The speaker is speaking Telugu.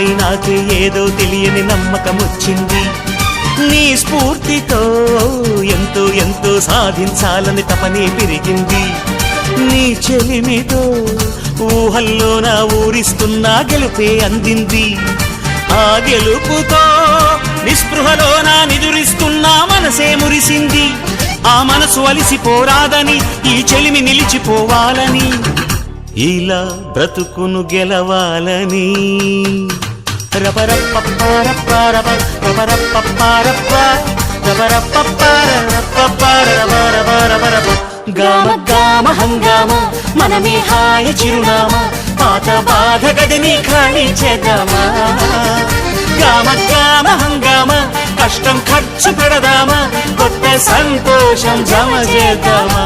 నీపై నాకే ఏదో తెలియని నమ్మకం వచ్చింది. నీ స్ఫూర్తితో ఎంతో ఎంతో సాధించాలని తపనే పెరిగింది. నీ చెలిమితో ఊహల్లో నా ఊరిస్తున్నా గెలుపే అందింది. ఆ గెలుపుతో నిస్పృహలో నా నిదురిస్తున్నా మనసే మురిసింది. ఆ మనసు అలిసిపోరాదని ఈ చెలిమి నిలిచిపోవాలని ఇలా బ్రతుకును గెలవాలని గామ గామ హంగామ మనమే హాయ చిరునామా పాత బాధ గదిని ఖాళీ చేద్దామా. గామ గామ హంగామ కష్టం ఖర్చు పెడదామా కొత్త సంతోషం జమ చేద్దామా.